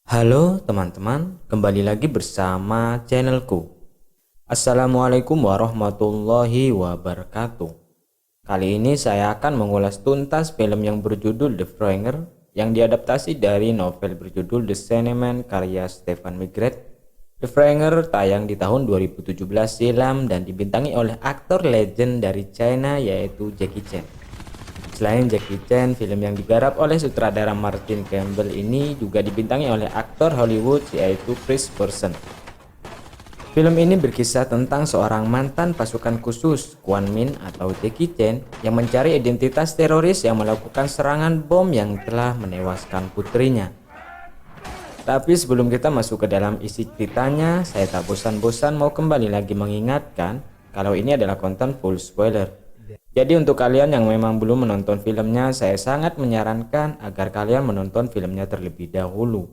Halo teman-teman, kembali lagi bersama channelku. Assalamualaikum warahmatullahi wabarakatuh. Kali ini saya akan mengulas tuntas film yang berjudul The Franger yang diadaptasi dari novel berjudul The Sandman karya Stephen Maigret. The Franger tayang di tahun 2017 silam dan dibintangi oleh aktor legend dari China yaitu Jackie Chan. Selain Jackie Chan, film yang digarap oleh sutradara Martin Campbell ini juga dibintangi oleh aktor Hollywood yaitu Chris Person. Film ini berkisah tentang seorang mantan pasukan khusus Quan Min atau Jackie Chan yang mencari identitas teroris yang melakukan serangan bom yang telah menewaskan putrinya. Tapi sebelum kita masuk ke dalam isi ceritanya, saya tak bosan-bosan mau kembali lagi mengingatkan kalau ini adalah konten full spoiler. Jadi untuk kalian yang memang belum menonton filmnya, saya sangat menyarankan agar kalian menonton filmnya terlebih dahulu.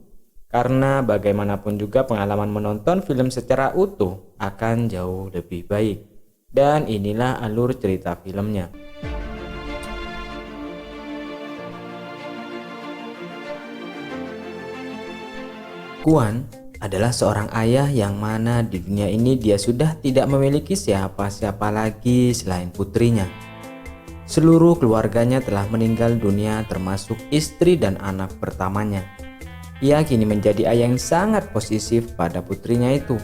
Karena bagaimanapun juga pengalaman menonton film secara utuh akan jauh lebih baik. Dan inilah alur cerita filmnya. Quan adalah seorang ayah yang mana di dunia ini dia sudah tidak memiliki siapa-siapa lagi selain putrinya. Seluruh keluarganya telah meninggal dunia termasuk istri dan anak pertamanya. Ia kini menjadi ayah yang sangat posesif pada putrinya itu.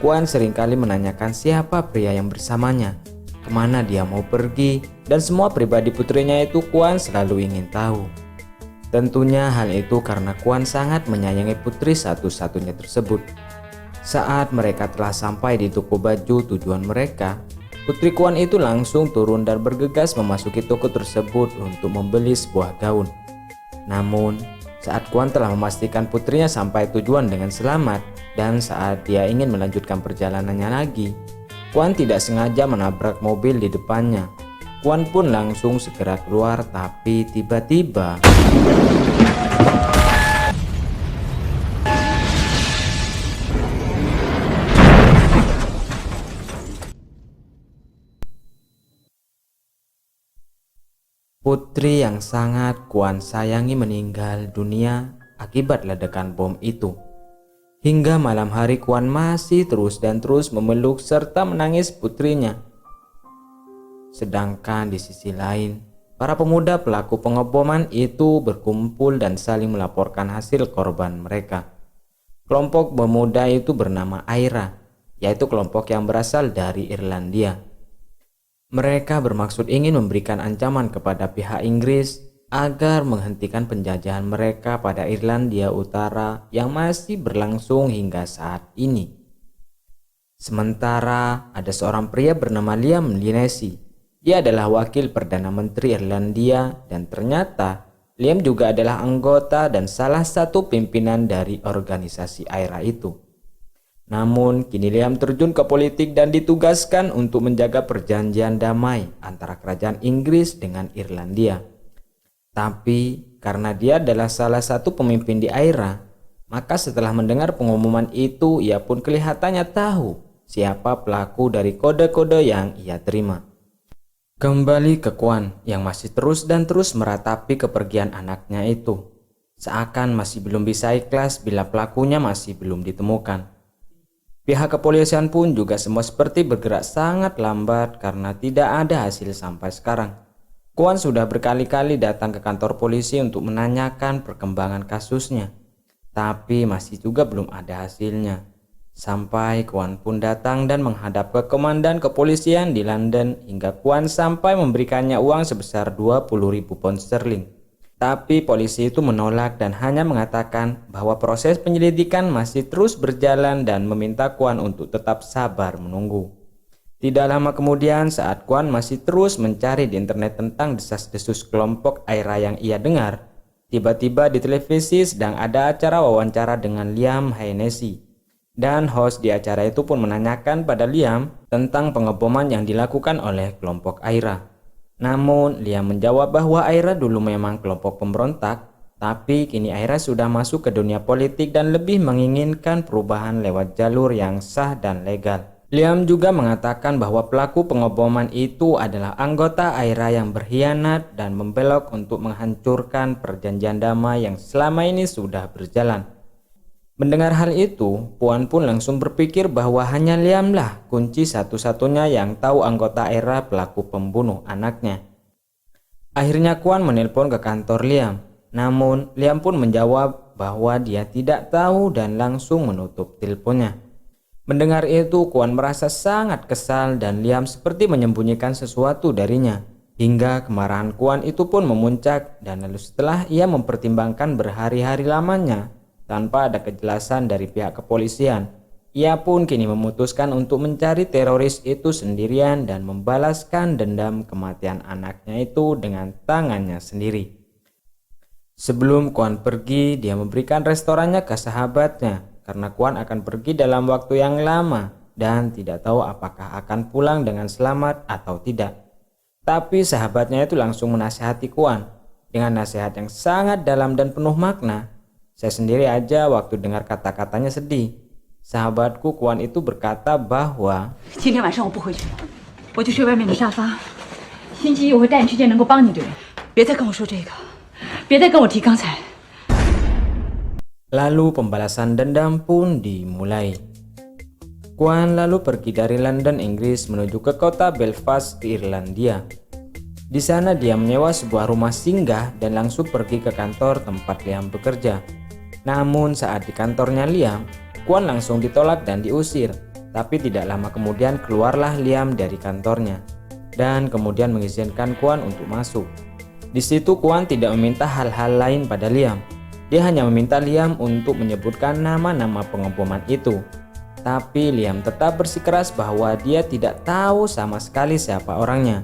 Quan seringkali menanyakan siapa pria yang bersamanya, kemana dia mau pergi, dan semua pribadi putrinya itu Quan selalu ingin tahu. Tentunya hal itu karena Quan sangat menyayangi putri satu-satunya tersebut. Saat mereka telah sampai di toko baju tujuan mereka, putri Quan itu langsung turun dan bergegas memasuki toko tersebut untuk membeli sebuah gaun. Namun, saat Quan telah memastikan putrinya sampai tujuan dengan selamat dan saat dia ingin melanjutkan perjalanannya lagi, Quan tidak sengaja menabrak mobil di depannya. Quan pun langsung segera keluar, tapi tiba-tiba putri yang sangat Quan sayangi meninggal dunia akibat ledakan bom itu. Hingga malam hari Quan masih terus memeluk serta menangis putrinya. Sedangkan di sisi lain, para pemuda pelaku pengeboman itu berkumpul dan saling melaporkan hasil korban mereka. Kelompok pemuda itu bernama Aira, yaitu kelompok yang berasal dari Irlandia. Mereka bermaksud ingin memberikan ancaman kepada pihak Inggris agar menghentikan penjajahan mereka pada Irlandia Utara yang masih berlangsung hingga saat ini. Sementara ada seorang pria bernama Liam Lindsay. Dia adalah wakil Perdana Menteri Irlandia dan ternyata Liam juga adalah anggota dan salah satu pimpinan dari organisasi Aira itu. Namun kini Liam terjun ke politik dan ditugaskan untuk menjaga perjanjian damai antara kerajaan Inggris dengan Irlandia. Tapi karena dia adalah salah satu pemimpin di Aira, maka setelah mendengar pengumuman itu ia pun kelihatannya tahu siapa pelaku dari kode-kode yang ia terima. Kembali ke Quan yang masih terus meratapi kepergian anaknya itu. Seakan masih belum bisa ikhlas bila pelakunya masih belum ditemukan. Pihak kepolisian pun juga semua seperti bergerak sangat lambat karena tidak ada hasil sampai sekarang. Quan sudah berkali-kali datang ke kantor polisi untuk menanyakan perkembangan kasusnya, tapi masih juga belum ada hasilnya. Sampai Quan pun datang dan menghadap ke komandan kepolisian di London hingga Quan sampai memberikannya uang sebesar 20.000 pound sterling. Tapi polisi itu menolak dan hanya mengatakan bahwa proses penyelidikan masih terus berjalan dan meminta Quan untuk tetap sabar menunggu. Tidak lama kemudian saat Quan masih terus mencari di internet tentang desas-desus kelompok Aira yang ia dengar, tiba-tiba di televisi sedang ada acara wawancara dengan Liam Hennessy. Dan host di acara itu pun menanyakan pada Liam tentang pengeboman yang dilakukan oleh kelompok Aira. Namun Liam menjawab bahwa Aira dulu memang kelompok pemberontak, tapi kini Aira sudah masuk ke dunia politik dan lebih menginginkan perubahan lewat jalur yang sah dan legal. Liam juga mengatakan bahwa pelaku pengeboman itu adalah anggota Aira yang berkhianat dan membelok untuk menghancurkan perjanjian damai yang selama ini sudah berjalan. Mendengar hal itu, Puan pun langsung berpikir bahwa hanya Liam lah kunci satu-satunya yang tahu anggota Aira pelaku pembunuh anaknya. Akhirnya Kuan menelpon ke kantor Liam, namun Liam pun menjawab bahwa dia tidak tahu dan langsung menutup teleponnya. Mendengar itu, Kuan merasa sangat kesal dan Liam seperti menyembunyikan sesuatu darinya. Hingga kemarahan Kuan itu pun memuncak dan lalu setelah ia mempertimbangkan berhari-hari lamanya tanpa ada kejelasan dari pihak kepolisian, ia pun kini memutuskan untuk mencari teroris itu sendirian dan membalaskan dendam kematian anaknya itu dengan tangannya sendiri. Sebelum Kuan pergi, dia memberikan restorannya ke sahabatnya karena Kuan akan pergi dalam waktu yang lama dan tidak tahu apakah akan pulang dengan selamat atau tidak. Tapi sahabatnya itu langsung menasihati Kuan dengan nasihat yang sangat dalam dan penuh makna. Saya sendiri aja waktu dengar kata-katanya sedih. Sahabatku Kuan itu berkata bahwa 今天晚上我不回去了，我就睡外面的沙发。星期一我会带你去见能够帮你的人。别再跟我说这个，别再跟我提刚才。 Lalu pembalasan dendam pun dimulai. Kuan lalu pergi dari London, Inggris menuju ke kota Belfast, Irlandia. Di sana dia menyewa sebuah rumah singgah dan langsung pergi ke kantor tempat Liam bekerja. Namun saat di kantornya Liam, Kuan langsung ditolak dan diusir. Tapi tidak lama kemudian keluarlah Liam dari kantornya dan kemudian mengizinkan Kuan untuk masuk. Di situ Kuan tidak meminta hal-hal lain pada Liam. Dia hanya meminta Liam untuk menyebutkan nama-nama pengeboman itu. Tapi Liam tetap bersikeras bahwa dia tidak tahu sama sekali siapa orangnya.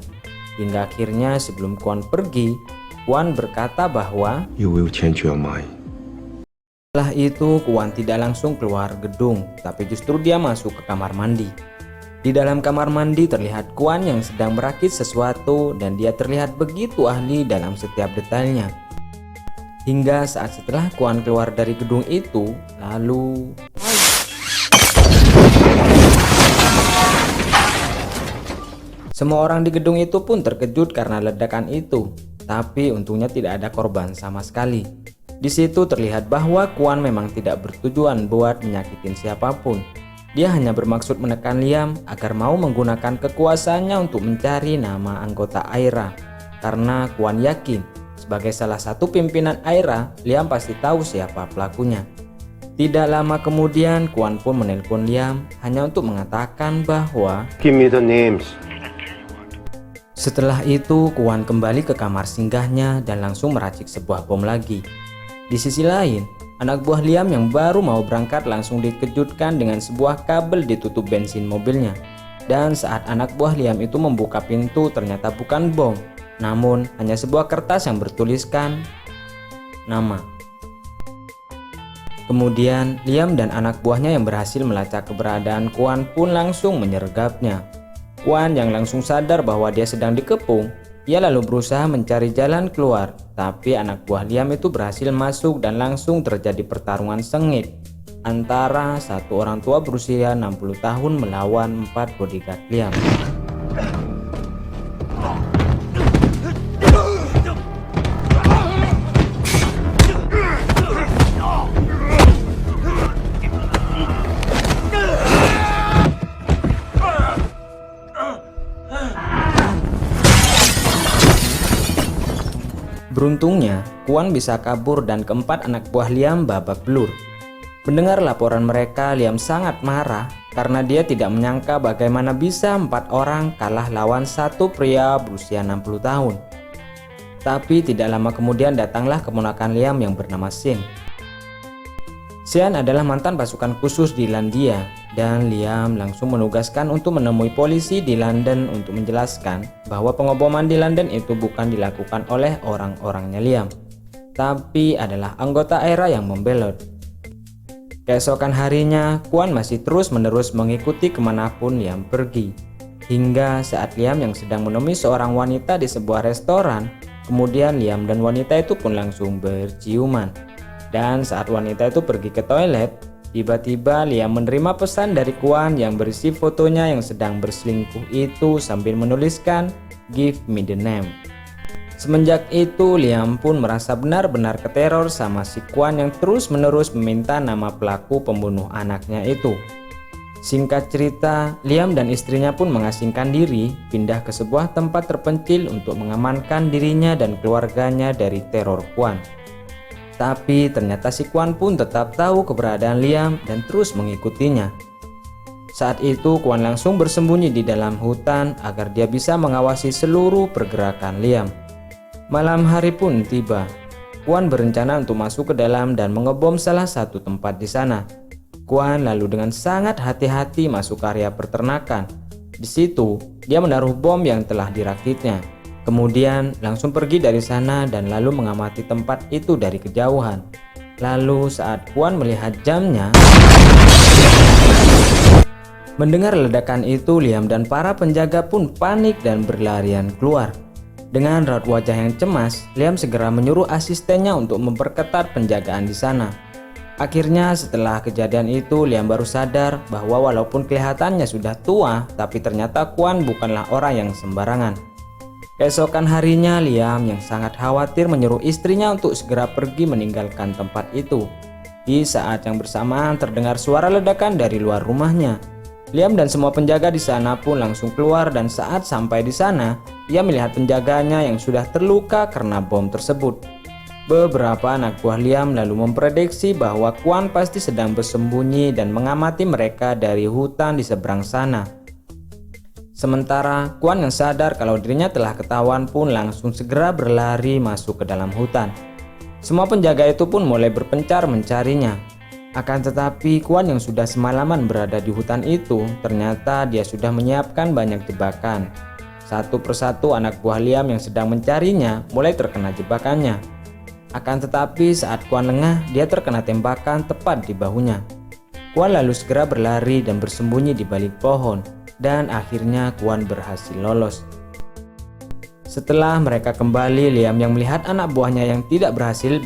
Hingga akhirnya sebelum Kuan pergi, Kuan berkata bahwa You will change your mind. setelah itu Kuan tidak langsung keluar gedung, tapi justru dia masuk ke kamar mandi. Di dalam kamar mandi terlihat Kuan yang sedang merakit sesuatu dan dia terlihat begitu ahli dalam setiap detailnya. Hingga saat setelah Kuan keluar dari gedung itu, lalu semua orang di gedung itu pun terkejut karena ledakan itu, tapi untungnya tidak ada korban sama sekali. Di situ terlihat bahwa Kuan memang tidak bertujuan buat menyakitin siapapun. Dia hanya bermaksud menekan Liam agar mau menggunakan kekuasaannya untuk mencari nama anggota Aira. Karena Kuan yakin sebagai salah satu pimpinan Aira, Liam pasti tahu siapa pelakunya. Tidak lama kemudian Kuan pun menelpon Liam hanya untuk mengatakan bahwa Give me the names. setelah itu Kuan kembali ke kamar singgahnya dan langsung meracik sebuah bom lagi. Di sisi lain, anak buah Liam yang baru mau berangkat langsung dikejutkan dengan sebuah kabel ditutup bensin mobilnya. Dan saat anak buah Liam itu membuka pintu ternyata bukan bom, namun hanya sebuah kertas yang bertuliskan nama. Kemudian Liam dan anak buahnya yang berhasil melacak keberadaan Kuan pun langsung menyergapnya. Kuan yang langsung sadar bahwa dia sedang dikepung, ia lalu berusaha mencari jalan keluar, tapi anak buah Liam itu berhasil masuk dan langsung terjadi pertarungan sengit antara satu orang tua berusia 60 tahun melawan 4 bodyguard Liam. Beruntungnya, Kuan bisa kabur dan keempat anak buah Liam babak belur. Mendengar laporan mereka, Liam sangat marah karena dia tidak menyangka bagaimana bisa 4 orang kalah lawan satu pria berusia 60 tahun. Tapi tidak lama kemudian datanglah keponakan Liam yang bernama Sean. Sean adalah mantan pasukan khusus di Irlandia dan Liam langsung menugaskan untuk menemui polisi di London untuk menjelaskan bahwa pengeboman di London itu bukan dilakukan oleh orang-orangnya Liam, tapi adalah anggota Aira yang membelot. Keesokan harinya, Kuan masih terus-menerus mengikuti kemanapun Liam pergi. Hingga saat Liam yang sedang menemui seorang wanita di sebuah restoran, kemudian Liam dan wanita itu pun langsung berciuman. Dan saat wanita itu pergi ke toilet, tiba-tiba Liam menerima pesan dari Kuan yang berisi fotonya yang sedang berselingkuh itu sambil menuliskan "Give me the name". Semenjak itu Liam pun merasa benar-benar keteror sama si Kwan yang terus-menerus meminta nama pelaku pembunuh anaknya itu. Singkat cerita, Liam dan istrinya pun mengasingkan diri, pindah ke sebuah tempat terpencil untuk mengamankan dirinya dan keluarganya dari teror Kwan. Tapi ternyata si Kwan pun tetap tahu keberadaan Liam dan terus mengikutinya. Saat itu Kwan langsung bersembunyi di dalam hutan agar dia bisa mengawasi seluruh pergerakan Liam. Malam hari pun tiba. Kwan berencana untuk masuk ke dalam dan mengebom salah satu tempat di sana. Kwan lalu dengan sangat hati-hati masuk ke area peternakan. Di situ, dia menaruh bom yang telah dirakitnya. Kemudian langsung pergi dari sana dan lalu mengamati tempat itu dari kejauhan. Lalu saat Kwan melihat jamnya, mendengar ledakan itu, Liam dan para penjaga pun panik dan berlarian keluar. Dengan raut wajah yang cemas, Liam segera menyuruh asistennya untuk memperketat penjagaan di sana. Akhirnya setelah kejadian itu, Liam baru sadar bahwa walaupun kelihatannya sudah tua, tapi ternyata Kwan bukanlah orang yang sembarangan. Keesokan harinya, Liam yang sangat khawatir menyuruh istrinya untuk segera pergi meninggalkan tempat itu. Di saat yang bersamaan terdengar suara ledakan dari luar rumahnya. Liam dan semua penjaga di sana pun langsung keluar dan saat sampai di sana, ia melihat penjaganya yang sudah terluka karena bom tersebut. Beberapa anak buah Liam lalu memprediksi bahwa Kwan pasti sedang bersembunyi dan mengamati mereka dari hutan di seberang sana. Sementara Kwan yang sadar kalau dirinya telah ketahuan pun langsung segera berlari masuk ke dalam hutan. Semua penjaga itu pun mulai berpencar mencarinya. Akan tetapi Kwan yang sudah semalaman berada di hutan itu, ternyata dia sudah menyiapkan banyak jebakan. Satu persatu anak buah Liam yang sedang mencarinya mulai terkena jebakannya. Akan tetapi saat Kwan lengah, dia terkena tembakan tepat di bahunya. Kwan lalu segera berlari dan bersembunyi di balik pohon, dan akhirnya Kwan berhasil lolos. Setelah mereka kembali, Liam yang melihat anak buahnya yang tidak berhasil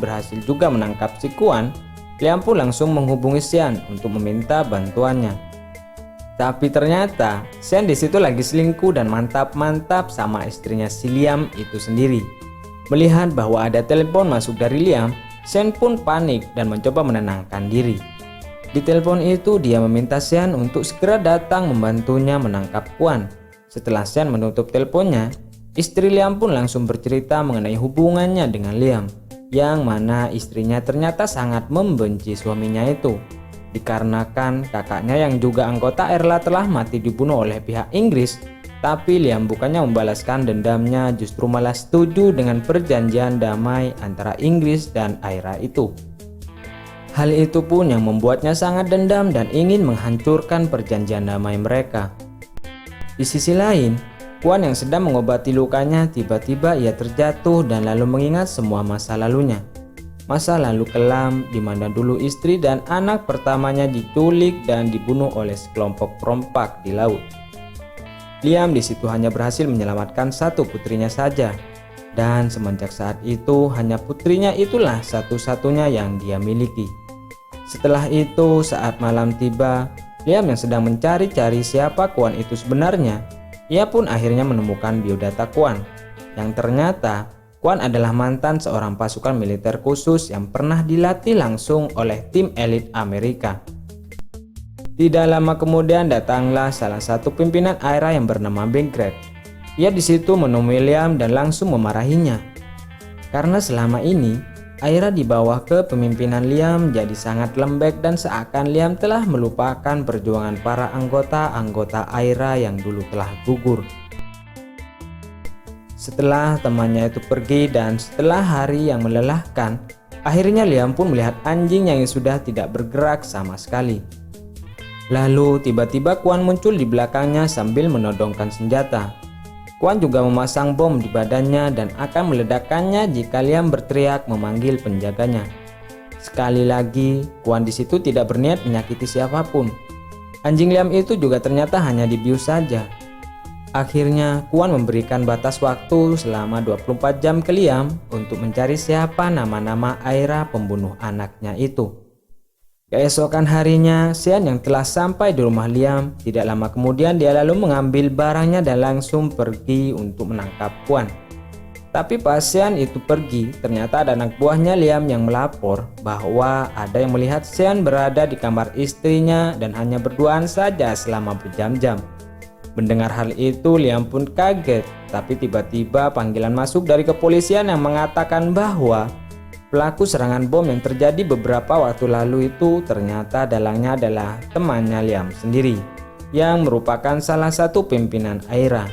juga menangkap si Kwan. Liam pun langsung menghubungi Sean untuk meminta bantuannya. Tapi ternyata Sean di situ lagi selingkuh dan mantap-mantap sama istrinya si Liam itu sendiri. Melihat bahwa ada telepon masuk dari Liam, Sean pun panik dan mencoba menenangkan diri. Di telepon itu dia meminta Sean untuk segera datang membantunya menangkap Kwan. Setelah Sean menutup teleponnya, istri Liam pun langsung bercerita mengenai hubungannya dengan Liam, yang mana istrinya ternyata sangat membenci suaminya itu. Dikarenakan kakaknya yang juga anggota Airla telah mati dibunuh oleh pihak Inggris, tapi Liam bukannya membalaskan dendamnya, justru malah setuju dengan perjanjian damai antara Inggris dan Aira itu. Hal itu pun yang membuatnya sangat dendam dan ingin menghancurkan perjanjian damai mereka. Di sisi lain, Kwan yang sedang mengobati lukanya, tiba-tiba ia terjatuh dan lalu mengingat semua masa lalunya. Masa lalu kelam di mana dulu istri dan anak pertamanya diculik dan dibunuh oleh sekelompok perompak di laut. Liam di situ hanya berhasil menyelamatkan satu putrinya saja, dan semenjak saat itu hanya putrinya itulah satu-satunya yang dia miliki. Setelah itu, saat malam tiba, Liam yang sedang mencari-cari siapa Kwan itu sebenarnya, ia pun akhirnya menemukan biodata Kwan, yang ternyata Kwan adalah mantan seorang pasukan militer khusus yang pernah dilatih langsung oleh tim elit Amerika. Tidak lama kemudian datanglah salah satu pimpinan Aira yang bernama Bankrat. Ia di situ menemui Liam dan langsung memarahinya. Karena selama ini Aira di bawah kepemimpinan Liam jadi sangat lembek dan seakan Liam telah melupakan perjuangan para anggota-anggota Aira yang dulu telah gugur. Setelah temannya itu pergi dan setelah hari yang melelahkan, akhirnya Liam pun melihat anjing yang sudah tidak bergerak sama sekali. Lalu tiba-tiba Kwan muncul di belakangnya sambil menodongkan senjata. Kwan juga memasang bom di badannya dan akan meledakkannya jika Liam berteriak memanggil penjaganya. Sekali lagi, Kwan di situ tidak berniat menyakiti siapapun. Anjing Liam itu juga ternyata hanya dibius saja. Akhirnya, Kwan memberikan batas waktu selama 24 jam ke Liam untuk mencari siapa nama-nama Aira pembunuh anaknya itu. Keesokan harinya, Sean yang telah sampai di rumah Liam, tidak lama kemudian dia lalu mengambil barangnya dan langsung pergi untuk menangkap Kwan. Tapi pas Sean itu pergi, ternyata ada anak buahnya Liam yang melapor bahwa ada yang melihat Sean berada di kamar istrinya dan hanya berduaan saja selama berjam-jam. Mendengar hal itu, Liam pun kaget, tapi tiba-tiba panggilan masuk dari kepolisian yang mengatakan bahwa pelaku serangan bom yang terjadi beberapa waktu lalu itu ternyata dalangnya adalah temannya Liam sendiri, yang merupakan salah satu pimpinan AIRA.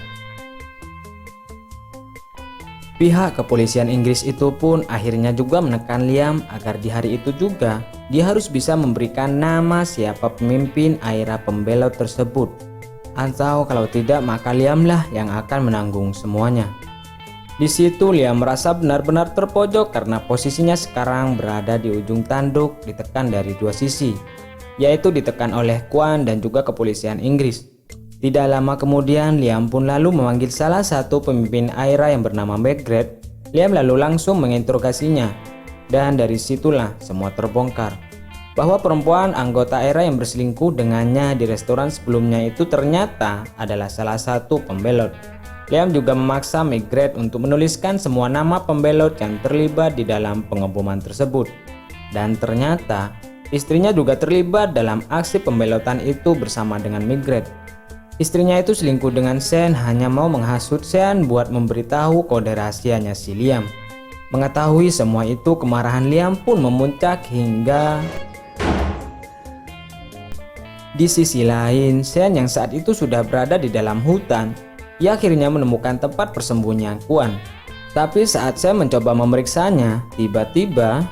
Pihak kepolisian Inggris itu pun akhirnya juga menekan Liam agar di hari itu juga dia harus bisa memberikan nama siapa pemimpin AIRA pembelot tersebut. Atau kalau tidak maka Liamlah yang akan menanggung semuanya. Di situ Liam merasa benar-benar terpojok karena posisinya sekarang berada di ujung tanduk, ditekan dari dua sisi, yaitu ditekan oleh Kwan dan juga kepolisian Inggris. Tidak lama kemudian Liam pun lalu memanggil salah satu pemimpin AIRA yang bernama Margaret. Liam lalu langsung menginterogasinya, dan dari situlah semua terbongkar bahwa perempuan anggota AIRA yang berselingkuh dengannya di restoran sebelumnya itu ternyata adalah salah satu pembelot. Liam juga memaksa Margaret untuk menuliskan semua nama pembelot yang terlibat di dalam pengeboman tersebut. Dan ternyata istrinya juga terlibat dalam aksi pembelotan itu bersama dengan Margaret. Istrinya itu selingkuh dengan Sean hanya mau menghasut Sean buat memberitahu kode rahasianya si Liam. Mengetahui semua itu, kemarahan Liam pun memuncak hingga di sisi lain, Sean yang saat itu sudah berada di dalam hutan, ia akhirnya menemukan tempat persembunyian Kwan. Tapi saat saya mencoba memeriksanya, tiba-tiba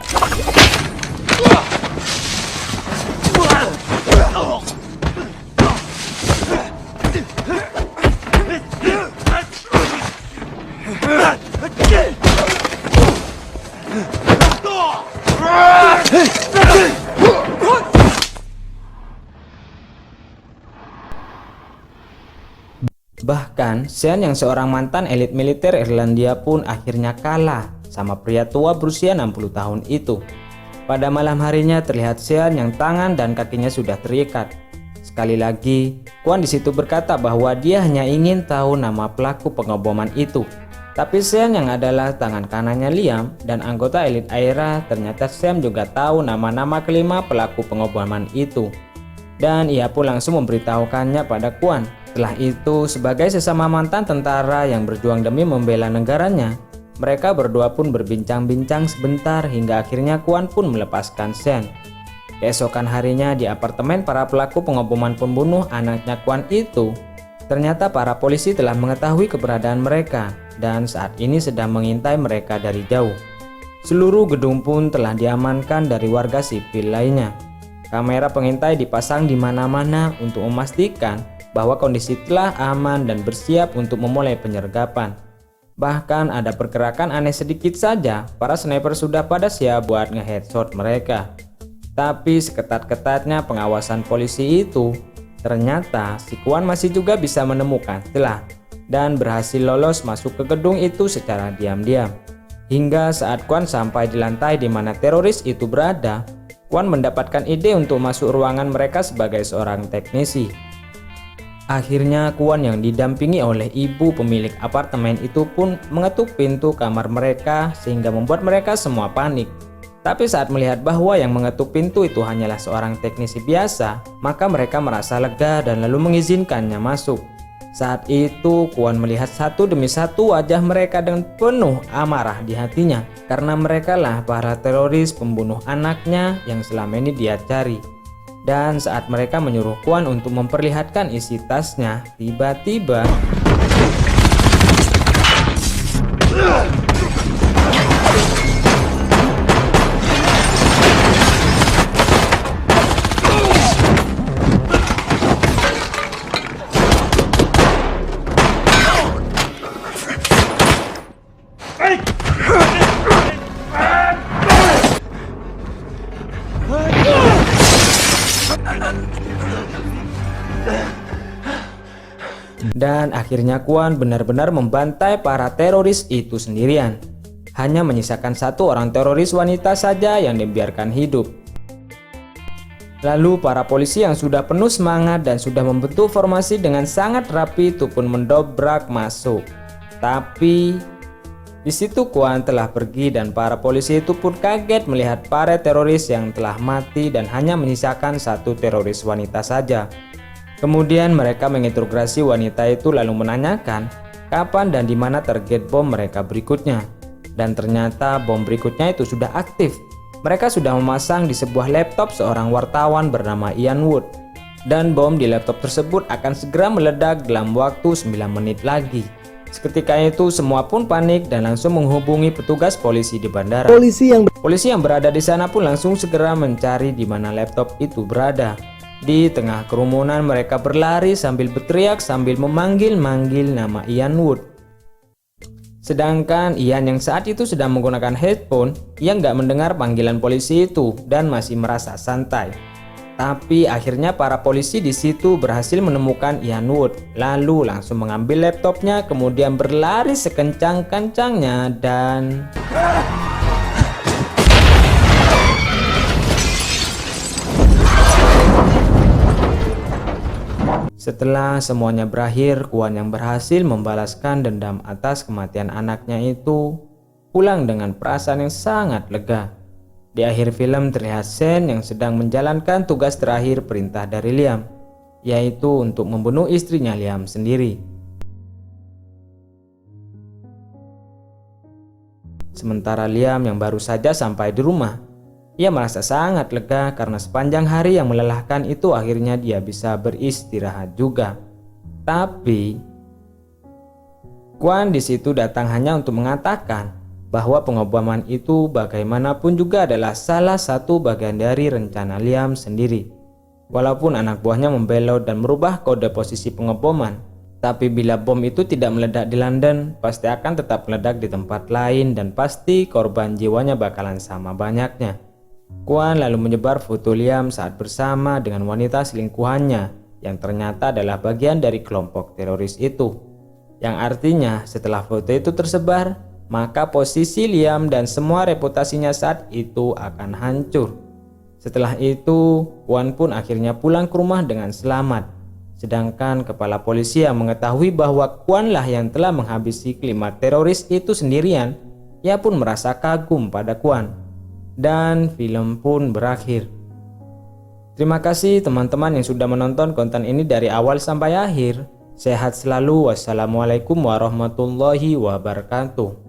bahkan Sean yang seorang mantan elit militer Irlandia pun akhirnya kalah sama pria tua berusia 60 tahun itu. Pada malam harinya terlihat Sean yang tangan dan kakinya sudah terikat. Sekali lagi, Kwan di situ berkata bahwa dia hanya ingin tahu nama pelaku pengeboman itu. Tapi Sean yang adalah tangan kanannya Liam dan anggota elit AIRA, ternyata Sean juga tahu nama-nama kelima pelaku pengeboman itu. Dan ia pun langsung memberitahukannya pada Kwan. Setelah itu, sebagai sesama mantan tentara yang berjuang demi membela negaranya, mereka berdua pun berbincang-bincang sebentar hingga akhirnya Kwan pun melepaskan Sean. Keesokan harinya di apartemen para pelaku pengeboman pembunuh anaknya Kwan itu, ternyata para polisi telah mengetahui keberadaan mereka dan saat ini sedang mengintai mereka dari jauh. Seluruh gedung pun telah diamankan dari warga sipil lainnya. Kamera pengintai dipasang di mana-mana untuk memastikan bahwa kondisi telah aman dan bersiap untuk memulai penyergapan. Bahkan ada pergerakan aneh sedikit saja, para sniper sudah pada siap buat nge-headshot mereka. Tapi seketat-ketatnya pengawasan polisi itu, ternyata si Kwan masih juga bisa menemukan celah dan berhasil lolos masuk ke gedung itu secara diam-diam. Hingga saat Kwan sampai di lantai di mana teroris itu berada, Kwan mendapatkan ide untuk masuk ruangan mereka sebagai seorang teknisi. Akhirnya Kwan yang didampingi oleh ibu pemilik apartemen itu pun mengetuk pintu kamar mereka sehingga membuat mereka semua panik. Tapi saat melihat bahwa yang mengetuk pintu itu hanyalah seorang teknisi biasa, maka mereka merasa lega dan lalu mengizinkannya masuk. Saat itu Kwan melihat satu demi satu wajah mereka dengan penuh amarah di hatinya, karena mereka lah para teroris pembunuh anaknya yang selama ini dia cari. Dan saat mereka menyuruh Kwan untuk memperlihatkan isi tasnya, tiba-tiba dan akhirnya Kwan benar-benar membantai para teroris itu sendirian. Hanya menyisakan satu orang teroris wanita saja yang dibiarkan hidup. Lalu para polisi yang sudah penuh semangat dan sudah membentuk formasi dengan sangat rapi itu pun mendobrak masuk. Tapi Di situ Kuan telah pergi dan para polisi itu pun kaget melihat para teroris yang telah mati dan hanya menyisakan satu teroris wanita saja. Kemudian mereka menginterogasi wanita itu lalu menanyakan kapan dan di mana target bom mereka berikutnya. Dan ternyata bom berikutnya itu sudah aktif. Mereka sudah memasang di sebuah laptop seorang wartawan bernama Ian Wood. Dan bom di laptop tersebut akan segera meledak dalam waktu 9 menit lagi. Seketika itu semua pun panik dan langsung menghubungi petugas polisi di bandara. Polisi yang berada di sana pun langsung segera mencari di mana laptop itu berada. Di tengah kerumunan mereka berlari sambil berteriak sambil memanggil-manggil nama Ian Wood. Sedangkan Ian yang saat itu sedang menggunakan headphone, ia nggak mendengar panggilan polisi itu dan masih merasa santai. Tapi akhirnya para polisi di situ berhasil menemukan Ian Wood, lalu langsung mengambil laptopnya kemudian berlari sekencang-kencangnya dan setelah semuanya berakhir, Kuan yang berhasil membalaskan dendam atas kematian anaknya itu pulang dengan perasaan yang sangat lega. Di akhir film terlihat Shen yang sedang menjalankan tugas terakhir perintah dari Liam, yaitu untuk membunuh istrinya Liam sendiri. Sementara Liam yang baru saja sampai di rumah, ia merasa sangat lega karena sepanjang hari yang melelahkan itu akhirnya dia bisa beristirahat juga. Tapi Kuan di situ datang hanya untuk mengatakan bahwa pengeboman itu bagaimanapun juga adalah salah satu bagian dari rencana Liam sendiri. Walaupun anak buahnya membelot dan merubah kode posisi pengeboman, tapi bila bom itu tidak meledak di London, pasti akan tetap meledak di tempat lain dan pasti korban jiwanya bakalan sama banyaknya. Kuan lalu menyebar foto Liam saat bersama dengan wanita selingkuhannya yang ternyata adalah bagian dari kelompok teroris itu. Yang artinya setelah foto itu tersebar, maka posisi Liam dan semua reputasinya saat itu akan hancur. Setelah itu, Kuan pun akhirnya pulang ke rumah dengan selamat. Sedangkan kepala polisi yang mengetahui bahwa Kuan lah yang telah menghabisi kelima teroris itu sendirian, ia pun merasa kagum pada Kuan. Dan film pun berakhir. Terima kasih teman-teman yang sudah menonton konten ini dari awal sampai akhir. Sehat selalu. Wassalamualaikum warahmatullahi wabarakatuh.